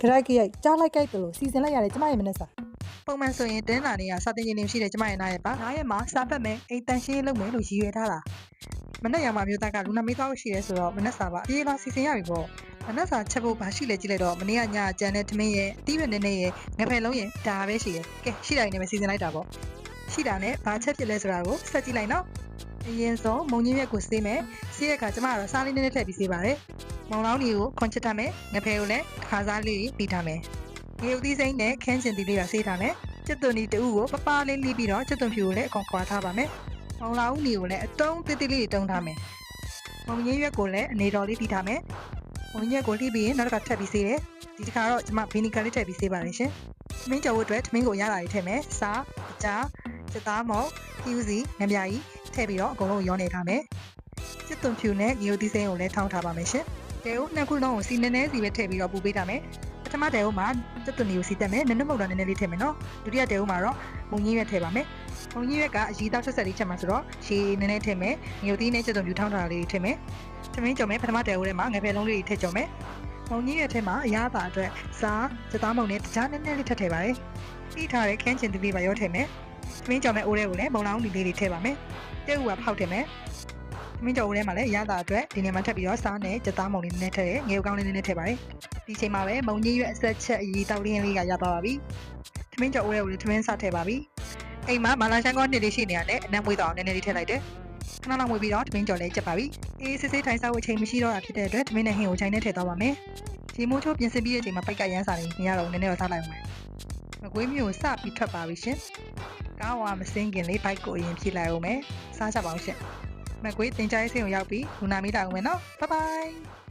ရိုက်ကြိုက်ကြားလိုက်ကြိုက်တယ်လို့စီစဉ်လိုက်ရတယ်ကျမရဲ့မနေ့စာ ပုံမှန်ဆိုရင်တင်းလာနေရစာတင်ရင်နေရှိတယ်ကျမရဲ့နားရဲ့ပါနားရဲ့မှာစာဖတ်မယ်အိမ်တန်ရှင်းလုပ်မယ်လို့ရည်ရွယ်ထားတာမနေ့ရမှာမျိုးသားကလူနာမေးသွားလို့ရှိရဲဆိုတော့မနေ့စာပါအေးလားစီစဉ်ရပြီပေါ့မနေ့စာချက်ဖို့ဘာရှိလဲကြည့်လိုက်တော့မနေ့ကညကြံတဲ့ထမင်းရဲ့အသီးပဲနေနေရဲ့ငဖယ်လုံးရဲ့ဒါပဲရှိတယ်ကဲရှိတိုင်းနဲ့ပဲစီစဉ်လိုက်တာပေါ့ရှိတာနဲ့ဘာချက်ဖြစ်လဲဆိုတာကိုစက်ကြည့်လိုက်နော်အရင်ဆုံးမုံကြီးမြက်ကိုစေးမယ်စေးတဲ့အခါကျမကတော့စားလေးနည်းနည်းထည့်ပြီးစေးပါတယ်မုံလောင်းတွေကိုခွန်ချစ်ထားမယ်ငဖယ်ကိုလည်းခါစားလေးပြီးထားမယ်ရေဦးသီးစိမ့်နဲ့ခင်းချင်သီးလေးကစေးထားမယ်ကျက်သွန်ဒီတူကိုပပလေးလီးပြီးတော့ကျက်သွန်ဖြူကိုလည်းအကုန်ခွာထားပါမယ်။မုံလာဦးနီကိုလည်းအတုံးတိတိလေးတွေတုံးထားမယ်။မုံရင်းရွက်ကိုလည်းအနေတော်လေးပြီးထားမယ်။မုံရွက်ကိုလှီးပြီးရင်နောက်တစ်ခါထပ်ပြီးစေးတယ်။ဒီတစ်ခါတော့ကျွန်မဗီနီဂါလေးထည့်ပြီးစေးပါတယ်ရှင်။သမင်းကြော်ဖို့အတွက်သမင်းကိုရတာတွေထည့်မယ်။စား၊အကြာ၊စသားမုံ၊ဖြူစီ၊ငပြာကြီးထည့်ပြီးတော့အကုန်လုံးရောနေထားမယ်။ကျက်သွန်ဖြူနဲ့ရေဦးသီးစိမ့်ကိုလည်းထောင်းထားပါမယ်ရှင်။တဲဦးနှစ်ခုလုံးကိုစီနည်းနည်းစီပဲထည့်ပြီးတော့ပူပေးထားမယ်။ပထမတဲဦးမှာကျက်သွန်ဒီကိုစီတက်မယ်နည်းနည်းမဟုတ်တော့နည်းနည်းလေးထည့်မယ်နော်ဒုတိယတဲဦးမှာတော့မုံကြီးရွက်ထည့်ပါမယ်မုံကြီးရွက်ကအရီတောက်ဆက်ဆက်လေးချက်မှာဆိုတော့ရှည်နည်းနည်းထည့်မယ်ငရုတ်သီးနဲ့ကျက်သွန်ဖြူထောင်းထားတာလေးထည့်မယ်သမင်းကြော်မယ်ပထမတဲဦးထဲမှာငဖယ်လုံးလေးထည့်ကြော်မယ်မုံကြီးရွက်ထဲမှာအရသာအတွက်စားစသားမုံနဲ့တခြားနည်းနည်းလေးထည့်ပါတယ်ပြီးထားတဲ့ခင်းချင်သီးလေးပါရောထည့်မယ်သမင်းကြော်မယ်အိုးထဲကိုလည်းမုံလောင်းဒီလေးတွေထည့်ပါမယ်တဲဦးကဖောက်ထည့်မယ်သမင်းကြော်အိုးထဲမှာလည်းရတာအတွက်ဒီနေ့မှထပ်ပြီးတော့စားနဲ့ကြက်သားမုံလေးနည်းနည်းထည့်ရငရုတ်ကောင်းလေးနည်းနည်းထည့်ပါတယ်ဒီချိန်မှာပဲမုံကြီးရွက်အဆက်ချက်အရီတောက်လင်းလေးကရသွားပါပြီ။သမင်းကြော်အိုးရဲ့ကိုလည်းသမင်းစားထည့်ပါပြီ။အိမ်မှာမာလာရှန်ကောနှစ်လေးရှိနေရတယ်အနံ့မွေးတော့နည်းနည်းလေးထည့်လိုက်တယ်။ခဏလောက်မွေးပြီးတော့သမင်းကြော်လေးချက်ပါပြီ။အေးစစ်စစ်ထိုင်စားဖို့အချိန်မရှိတော့တာဖြစ်တဲ့အတွက်သမင်းနဲ့ဟင်းကိုချိန်နဲ့ထည့်သွားပါမယ်။ဒီမိုးချိုးပြင်ဆင်ပြီးတဲ့အချိန်မှာပိုက်ကရမ်းစားနေနေရတော့နည်းနည်းတော့စားလိုက်အောင်မယ်။မကွေးမျိုးကိုစပြီးထွက်ပါပြီရှင်။ကားဝါမစင်းခင်လေးဘိုက်ကိုအရင်ဖြည့်လိုက်အောင်မယ်။စားကြပါအောင်ရှင်။မကွေးတင်ကြရေးစင်းကိုရောက်ပြီးလူနာမိတာအောင်မယ်နော်။ Bye bye